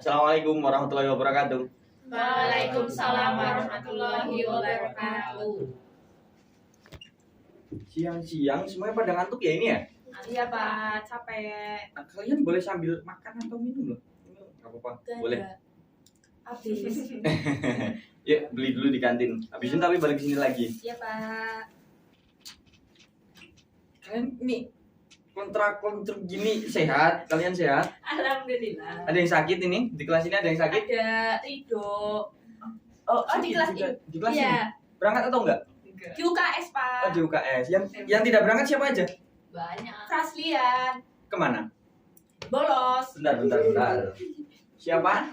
Assalamualaikum warahmatullahi wabarakatuh. Waalaikumsalam warahmatullahi wabarakatuh. Siang-siang semuanya pada ngantuk ya ini ya? Iya Pak, capek. Nah, kalian boleh sambil makan atau minum loh. Nggak apa-apa, boleh. Habis. Yuk beli dulu di kantin. Habisin tapi balik sini lagi. Iya Pak. Kalian ini kontrak gini sehat? Kalian sehat? Alhamdulillah. Ada yang sakit ini? Di kelas ini ada yang sakit? Ada Rido. Oh, di kelas ini. Di kelas ini? Iya. Berangkat atau enggak? Di UKS Pak. Oh, di UKS. Yang tidak berangkat siapa aja? Banyak. Fraslian. Kemana? Bolos. Bentar. Siapa?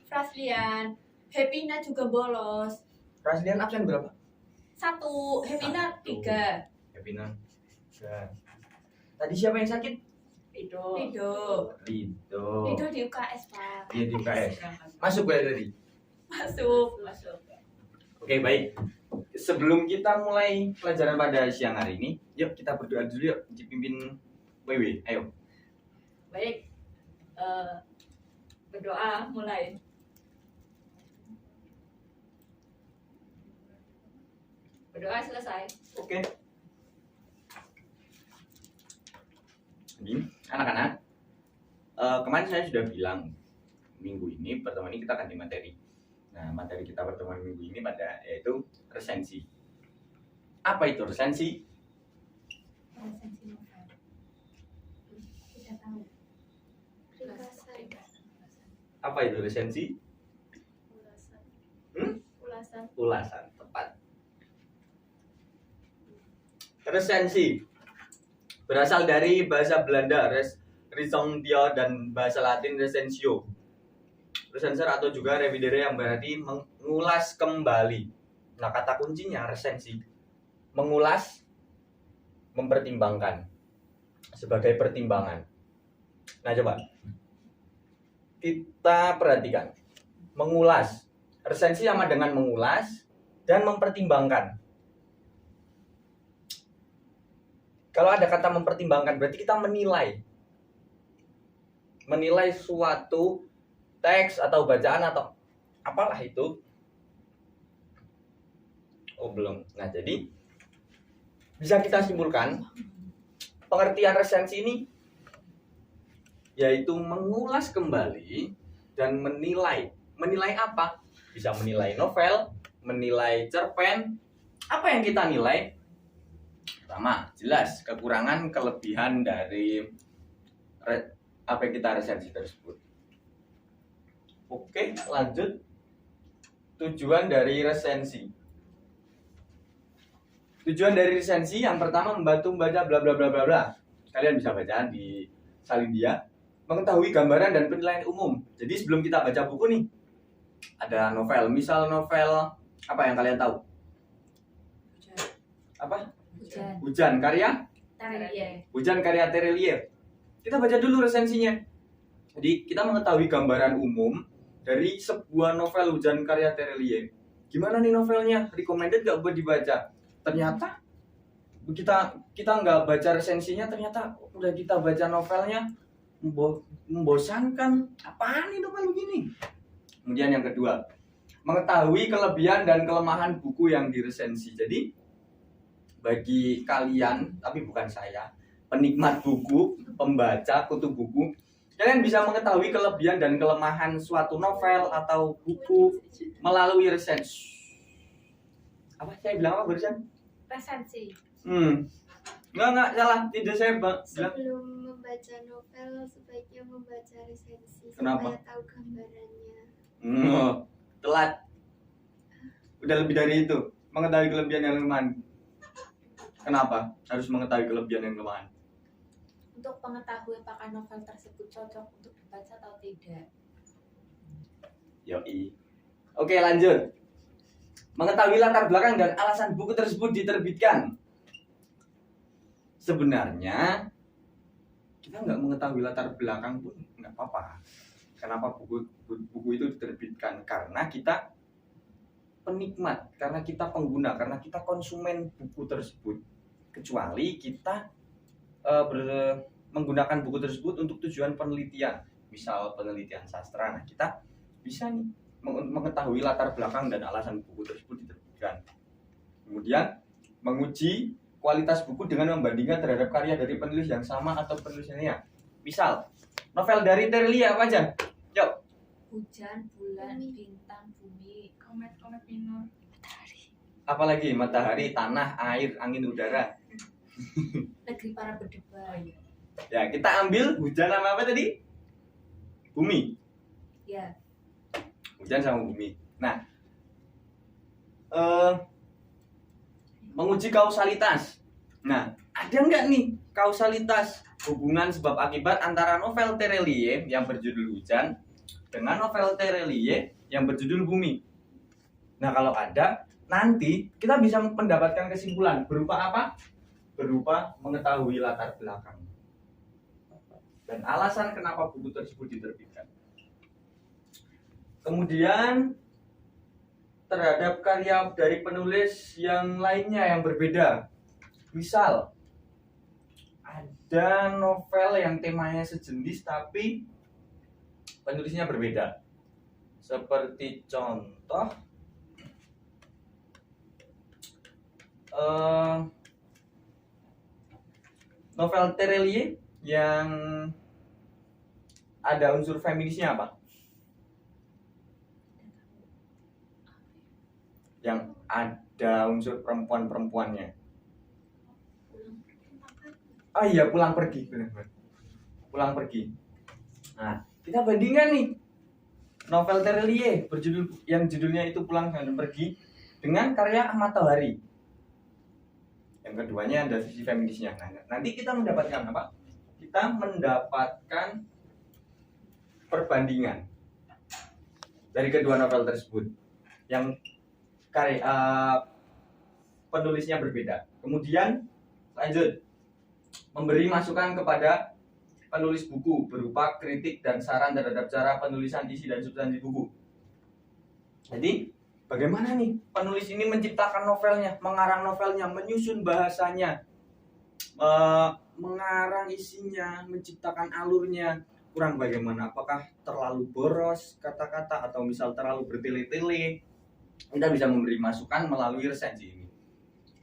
Fraslian. Happyna juga bolos. Raslian absen berapa? 1. Happyna 3. Happyna. Tadi siapa yang sakit? Rido. Rido di UKS Pak. Iya di UKS. Masuk ya tadi? Masuk. Oke baik. Sebelum kita mulai pelajaran pada siang hari ini, yuk kita berdoa dulu yuk, dipimpin WW. Ayo. Baik. Berdoa mulai. Berdoa selesai. Oke. Jadi anak-anak, kemarin saya sudah bilang minggu ini pertemuan ini kita ganti materi. Nah, materi kita pertemuan minggu ini yaitu resensi. Apa itu resensi? Resensi novel. Tidak tahu. Apa itu resensi? Ulasan, tepat. Resensi berasal dari bahasa Belanda recensio dan bahasa Latin recensio. Recensor atau juga revidere yang berarti mengulas kembali. Nah, kata kuncinya resensi. Mengulas, mempertimbangkan. Sebagai pertimbangan. Nah, coba. Kita perhatikan. Mengulas. Resensi sama dengan mengulas dan mempertimbangkan. Kalau ada kata mempertimbangkan, berarti kita menilai. Menilai suatu teks atau bacaan atau apalah itu. Oh belum. Nah jadi bisa kita simpulkan pengertian resensi ini yaitu mengulas kembali dan menilai. Menilai apa? Bisa menilai novel, menilai cerpen. Apa yang kita nilai? Pertama, jelas kekurangan kelebihan dari apa yang kita resensi tersebut. Oke, lanjut. Tujuan dari resensi. Tujuan dari resensi yang pertama membantu membaca bla bla bla bla bla. Kalian bisa baca di Salindia, mengetahui gambaran dan penilaian umum. Jadi sebelum kita baca buku nih, ada novel. Misal novel apa yang kalian tahu? Apa? Hujan karya? Hujan karya Terelie. Kita baca dulu resensinya. Jadi kita mengetahui gambaran umum dari sebuah novel Hujan karya Terelie. Gimana nih novelnya? Recommended gak buat dibaca? Ternyata kita nggak baca resensinya, ternyata udah kita baca novelnya membosankan. Apaan nih novel begini? Kemudian yang kedua, mengetahui kelebihan dan kelemahan buku yang diresensi. Jadi bagi kalian, tapi bukan saya, penikmat buku, pembaca kutub buku, kalian bisa mengetahui kelebihan dan kelemahan suatu novel atau buku melalui resensi. Apa saya bilang apa barusan? Resensi. Enggak salah, tidak saya bilang. Sebelum membaca novel sebaiknya membaca resensi. Kenapa? Supaya tahu gambarannya. Telat. Udah lebih dari itu. Mengetahui kelebihan dan kelemahan. Kenapa harus mengetahui kelebihan dan kelemahan? Untuk mengetahui apakah novel tersebut cocok untuk dibaca atau tidak. Yoi. Oke, lanjut. Mengetahui latar belakang dan alasan buku tersebut diterbitkan. Sebenarnya kita nggak mengetahui latar belakang pun nggak apa-apa. Kenapa buku itu diterbitkan? Karena kita penikmat, karena kita pengguna, karena kita konsumen buku tersebut. Kecuali kita menggunakan buku tersebut untuk tujuan penelitian. misal penelitian sastra. Nah, kita bisa nih mengetahui latar belakang dan alasan buku tersebut diterbitkan. Kemudian menguji kualitas buku dengan membandingkan terhadap karya dari penulis yang sama atau penulis lainnya. Misal, novel dari Terelie apa aja? Yuk. Hujan, bulan, Bumi. bintang, bumi, Komet minor. Apalagi matahari, tanah, air, angin, udara. negeri para berdebar. Ya, kita ambil hujan sama apa tadi? Bumi. Ya, Hujan sama bumi. Nah, menguji kausalitas. Nah, ada nggak nih kausalitas hubungan sebab akibat antara novel Terelie yang berjudul Hujan dengan novel Terelie yang berjudul Bumi? Nah, kalau ada, nanti kita bisa mendapatkan kesimpulan berupa apa? Berupa mengetahui latar belakang dan alasan kenapa buku tersebut diterbitkan. Kemudian terhadap karya dari penulis yang lainnya yang berbeda. Misal ada novel yang temanya sejenis tapi penulisnya berbeda. Seperti contoh novel Terelie yang ada unsur feminisnya apa? Yang ada unsur perempuan-perempuannya. Ah iya, Pulang Pergi, benar-benar. Pulang Pergi. Nah, kita bandingkan nih novel Terelie yang judulnya itu Pulang dan Pergi dengan karya Ahmad Tauhari. Yang keduanya ada sisi feminisnya. Nah, nanti kita mendapatkan apa? Kita mendapatkan perbandingan dari kedua novel tersebut yang penulisnya berbeda. Kemudian lanjut memberi masukan kepada penulis buku berupa kritik dan saran terhadap cara penulisan isi dan substansi buku. Jadi bagaimana nih penulis ini menciptakan novelnya, mengarang novelnya, menyusun bahasanya, mengarang isinya, menciptakan alurnya. Kurang bagaimana? Apakah terlalu boros kata-kata atau misal terlalu bertele-tele? Kita bisa memberi masukan melalui resensi ini.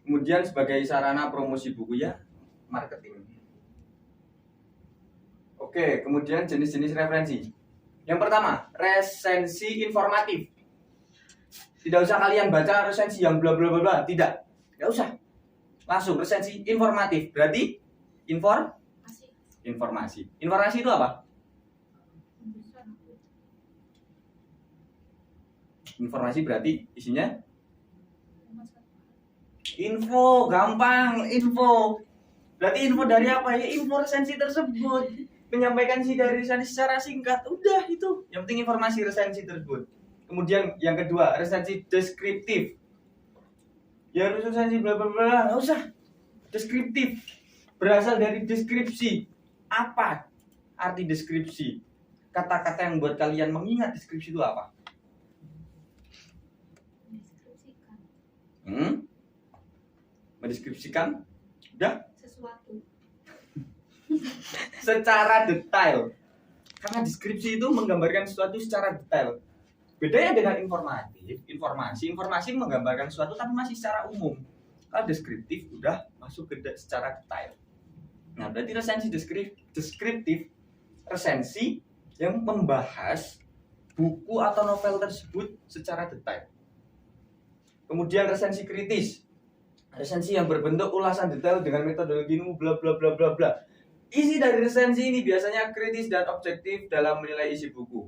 Kemudian sebagai sarana promosi buku ya, marketing. Oke, kemudian jenis-jenis referensi. Yang pertama, resensi informatif. Tidak usah kalian baca resensi yang bla bla bla bla, tidak. Enggak usah. Langsung resensi informatif. Berarti informasi. Informasi itu apa? Informasi berarti isinya info, gampang, info. Berarti info dari apa ya? Info resensi tersebut. Menyampaikan isi dari resensi secara singkat. Udah itu. Yang penting informasi resensi tersebut. Kemudian yang kedua, resensi deskriptif. Ya resensi bla bla bla, enggak usah. Deskriptif. Berasal dari deskripsi. Apa arti deskripsi? Kata-kata yang buat kalian mengingat deskripsi itu apa? Mendeskripsikan udah sesuatu. secara detail. Karena deskripsi itu menggambarkan sesuatu secara detail. Bedanya dengan informasi menggambarkan sesuatu tapi masih secara umum. Kalau deskriptif udah masuk ke secara detail. Nah, berarti resensi deskriptif resensi yang membahas buku atau novel tersebut secara detail. Kemudian resensi kritis. Resensi yang berbentuk ulasan detail dengan metodologi bla bla bla bla bla. Isi dari resensi ini biasanya kritis dan objektif dalam menilai isi buku.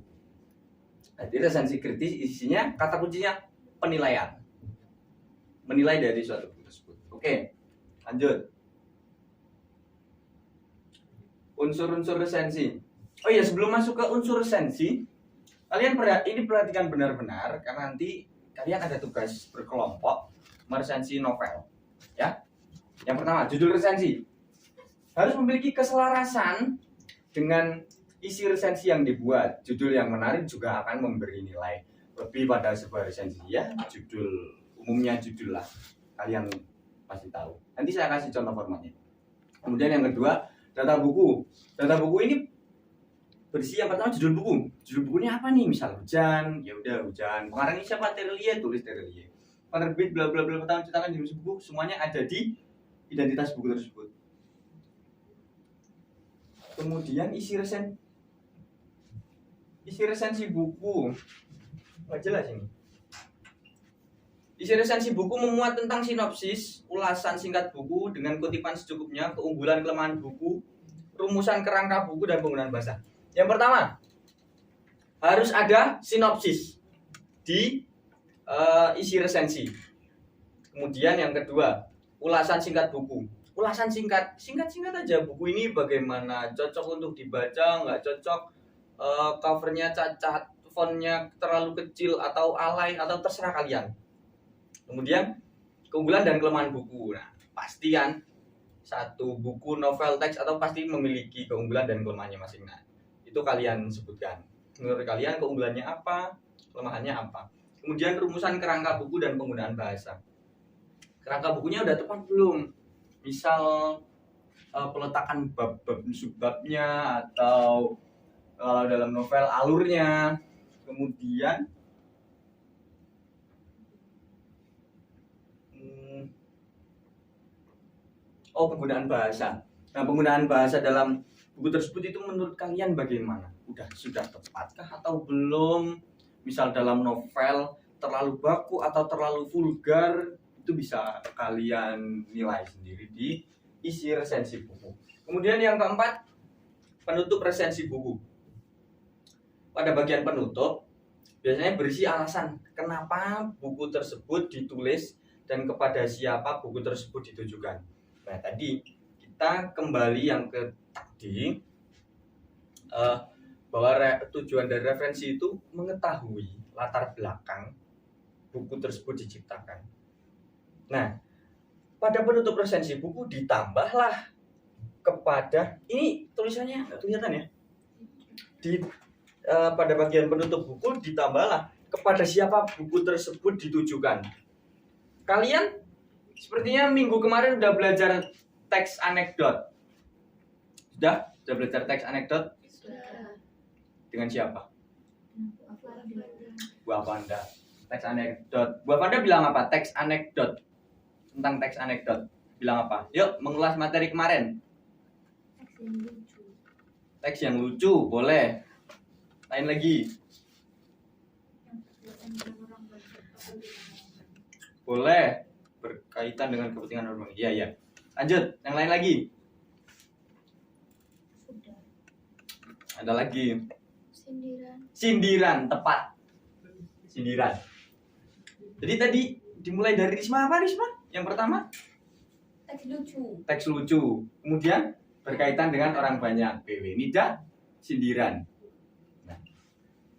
Jadi resensi kritis isinya kata kuncinya penilaian. Menilai dari suatu buku tersebut. Oke, lanjut. Unsur-unsur resensi. Oh iya, sebelum masuk ke unsur resensi, kalian ini perhatikan benar-benar karena nanti kalian ada tugas berkelompok meresensi novel. Ya. Yang pertama, judul resensi. Harus memiliki keselarasan dengan isi resensi yang dibuat. Judul yang menarik juga akan memberi nilai lebih pada sebuah resensi ya. Judul umumnya judul lah. Kalian pasti tahu. Nanti saya kasih contoh formatnya. Kemudian yang kedua, data buku. Data buku ini berisi yang pertama judul buku. Judul bukunya apa nih? Misal Hujan, ya udah Hujan. Pengarangnya siapa? Terelie, tulis Terelie. Penerbit bla bla bla tahun cetakan jenis buku, semuanya ada di identitas buku tersebut. Kemudian isi resensi buku. Nggak jelas ini. Isi resensi buku memuat tentang sinopsis, ulasan singkat buku dengan kutipan secukupnya, keunggulan kelemahan buku, rumusan kerangka buku dan penggunaan bahasa. Yang pertama, harus ada sinopsis di isi resensi. Kemudian yang kedua, ulasan singkat buku. Ulasan singkat aja. Buku ini bagaimana, cocok untuk dibaca, nggak cocok, covernya cacat, fontnya terlalu kecil atau alay atau terserah kalian. Kemudian keunggulan dan kelemahan buku. Nah, pasti kan satu buku novel teks atau pasti memiliki keunggulan dan kelemahannya masing-masing. Itu kalian sebutkan. Menurut kalian keunggulannya apa, kelemahannya apa? Kemudian rumusan kerangka buku dan penggunaan bahasa. Kerangka bukunya udah tepat belum? Misal peletakan bab-bab subbabnya atau kalau dalam novel alurnya. Kemudian penggunaan bahasa. Nah, penggunaan bahasa dalam buku tersebut itu menurut kalian bagaimana? Sudah tepatkah atau belum? Misal dalam novel terlalu baku atau terlalu vulgar, itu bisa kalian nilai sendiri di isi resensi buku. Kemudian yang keempat, penutup resensi buku. Pada bagian penutup biasanya berisi alasan kenapa buku tersebut ditulis dan kepada siapa buku tersebut ditujukan. Nah, tadi kita kembali yang ke tadi bahwa tujuan dari referensi itu mengetahui latar belakang buku tersebut diciptakan. Nah, pada penutup resensi buku ditambahlah kepada, ini tulisannya nggak kelihatan ya, pada bagian penutup buku ditambahlah kepada siapa buku tersebut ditujukan. Kalian sepertinya minggu kemarin udah belajar teks anekdot. Sudah belajar teks anekdot? Sudah. Dengan siapa? Bu Avanda. Teks anekdot. Bu Avanda bilang apa? Teks anekdot. Tentang teks anekdot. Bilang apa? Yuk, mengulas materi kemarin. Teks yang lucu, boleh. Lain lagi. Boleh. Berkaitan dengan kepentingan orang. Iya. Lanjut, yang lain lagi. Sudah. Ada lagi. Sindiran. Tepat. Sindiran. Jadi tadi dimulai dari Risma apa, Risma? Yang pertama? Teks lucu. Kemudian berkaitan dengan orang banyak. PW. Nida, sindiran. Nah,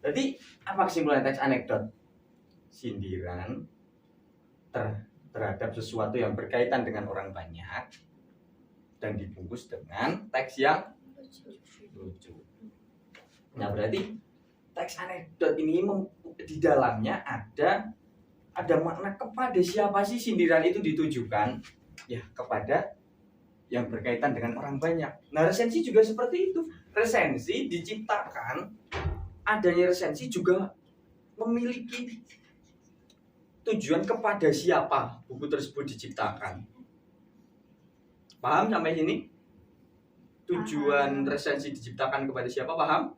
jadi apa kesimpulan teks anekdot? Sindiran terhadap sesuatu yang berkaitan dengan orang banyak dan dibungkus dengan teks yang lucu. Nah, berarti teks anekdot ini di dalamnya ada makna kepada siapa sih sindiran itu ditujukan? Ya, kepada yang berkaitan dengan orang banyak. Nah, resensi juga seperti itu. Resensi diciptakan, adanya resensi juga memiliki tujuan kepada siapa buku tersebut diciptakan. Paham sampai sini? Tujuan resensi diciptakan kepada siapa, paham?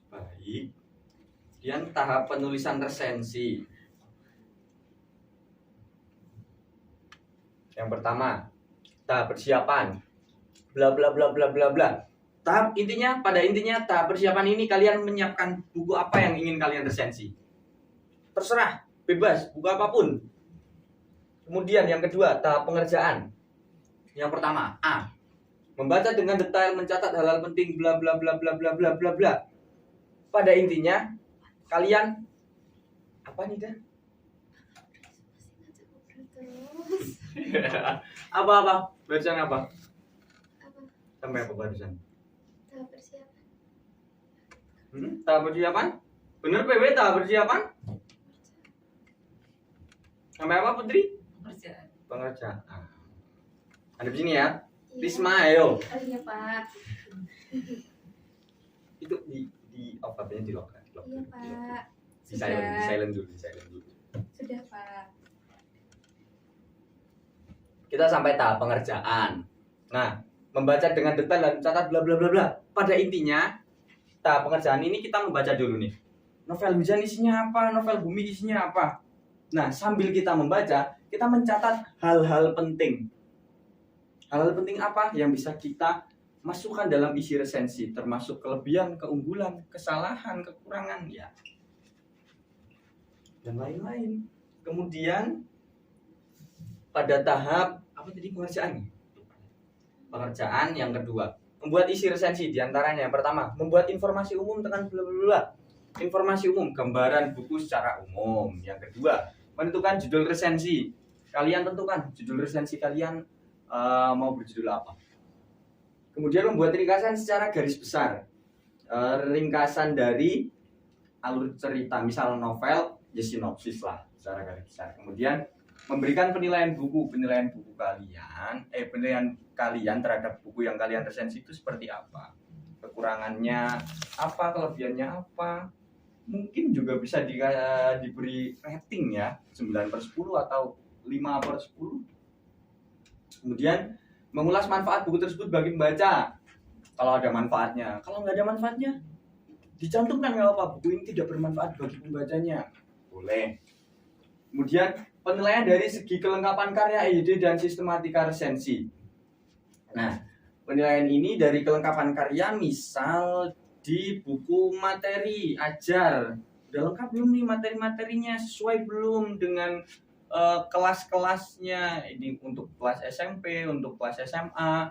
Baik. Kemudian tahap penulisan resensi. Yang pertama, tahap persiapan. Bla bla bla bla bla bla. Pada intinya tahap persiapan ini kalian menyiapkan buku apa yang ingin kalian resensi. Terserah, bebas, buku apapun. Kemudian yang kedua, tahap pengerjaan. Yang pertama, A. Membaca dengan detail, mencatat hal-hal penting, bla bla bla bla bla bla bla bla. Pada intinya, kalian apa nih, Dan? Apa? Bacaan apa? Sampai apa barusan? Tahap persiapan. Tahap persiapan? Bener PW, tahap persiapan? Sampai apa, Putri? Pengerjaan. Ada di sini ya. Risma, ayo. Iya, Pak. Itu di off HP-nya di lock. Iya, Pak. Di silent dulu. Sudah, Pak. Kita sampai tahap pengerjaan. Nah, membaca dengan detail dan catat bla bla bla bla. Pada intinya, tahap pengerjaan ini kita membaca dulu nih. Novel hujan isinya apa? Novel bumi isinya apa? Nah, sambil kita membaca, kita mencatat hal-hal penting. Hal-hal penting apa yang bisa kita masukkan dalam isi resensi, termasuk kelebihan, keunggulan, kesalahan, kekurangan, ya, dan lain-lain. Kemudian pada tahap apa tadi pengerjaan? Pengerjaan yang kedua, membuat isi resensi. Diantaranya yang pertama, membuat informasi umum tekan bla bla bla. Informasi umum, gambaran buku secara umum. Yang kedua, menentukan judul resensi. Kalian tentukan judul resensi kalian mau berjudul apa. Kemudian membuat ringkasan secara garis besar. Ringkasan dari alur cerita, misal novel, ya sinopsis lah secara garis besar. Kemudian memberikan penilaian buku kalian terhadap buku yang kalian resensi itu seperti apa, kekurangannya apa, kelebihannya apa. Mungkin juga bisa diberi rating ya, 9/10 atau 5/10. Kemudian mengulas manfaat buku tersebut bagi pembaca, kalau ada manfaatnya. Kalau nggak ada manfaatnya, dicantumkan nggak apa, buku ini tidak bermanfaat bagi pembacanya, boleh. Kemudian penilaian dari segi kelengkapan karya EYD dan sistematika resensi. Nah, penilaian ini dari kelengkapan karya, misal di buku materi ajar, udah lengkap belum nih materi-materinya, sesuai belum dengan kelas-kelasnya, ini untuk kelas SMP, untuk kelas SMA.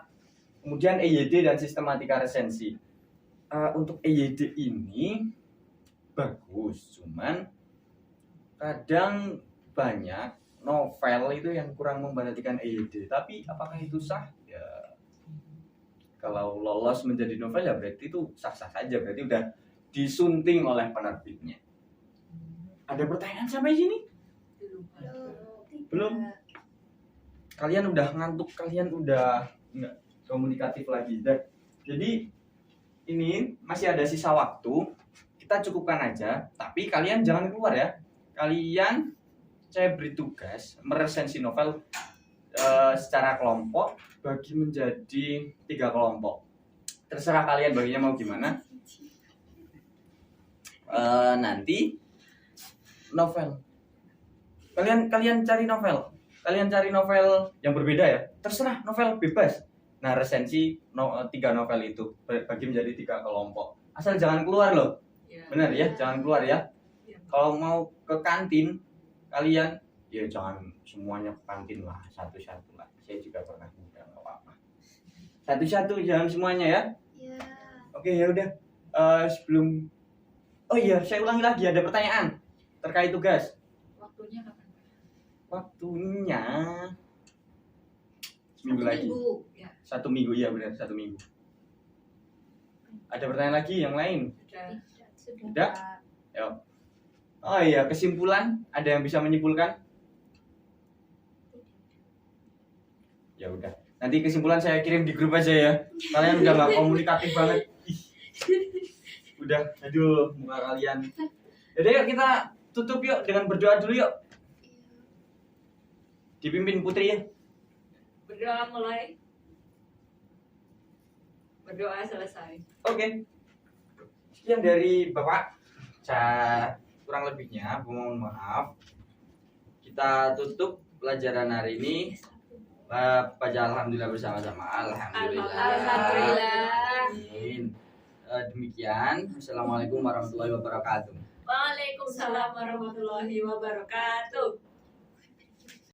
Kemudian EYD dan sistematika resensi. Untuk EYD ini bagus, cuman kadang banyak novel itu yang kurang memperhatikan EYD. Tapi apakah itu sah? Ya, kalau lolos menjadi novel ya berarti itu sah-sah saja, berarti udah disunting oleh penerbitnya. Ada pertanyaan sampai sini? Belum? Kalian udah ngantuk, kalian udah nggak komunikatif lagi. Jadi ini masih ada sisa waktu, kita cukupkan aja. Tapi kalian jangan keluar ya. Kalian, saya beri tugas meresensi novel secara kelompok, bagi menjadi 3 kelompok. Terserah kalian baginya mau gimana. Nanti novel. Kalian cari novel. Kalian cari novel yang berbeda ya. Terserah, novel bebas. Nah, resensi 3 novel itu bagi menjadi 3 kelompok. Asal jangan keluar loh. Ya. Benar ya, jangan keluar ya. Ya. Kalau mau ke kantin, kalian ya jangan semuanya ke kantin lah, satu-satu lah. Saya juga pernah muda, nggak apa-apa. Satu-satu, jangan semuanya ya. Ya. Oke, ya udah. Sebelum, oh iya, saya ulangi lagi, ada pertanyaan terkait tugas. Waktunya kapan? Waktunya seminggu lagi. Ya. 1 minggu, ya benar, 1 minggu. Ada pertanyaan lagi yang lain? Sudah. Sudah? Yuk. Oh iya, kesimpulan, ada yang bisa menyimpulkan? Ya udah. Nanti kesimpulan saya kirim di grup aja ya. Kalian udah nggak komunikatif banget. Ih. Udah, aduh, muka kalian. Jadi yuk kita tutup yuk dengan berdoa dulu yuk. Dipimpin Putri ya. Berdoa mulai. Berdoa selesai. Oke. Sekian dari Bapak. Saya kurang lebihnya, mohon maaf. Kita tutup pelajaran hari ini. Baca alhamdulillah bersama-sama. Alhamdulillah. Amin. Demikian. Assalamualaikum warahmatullahi wabarakatuh. Waalaikumsalam warahmatullahi wabarakatuh.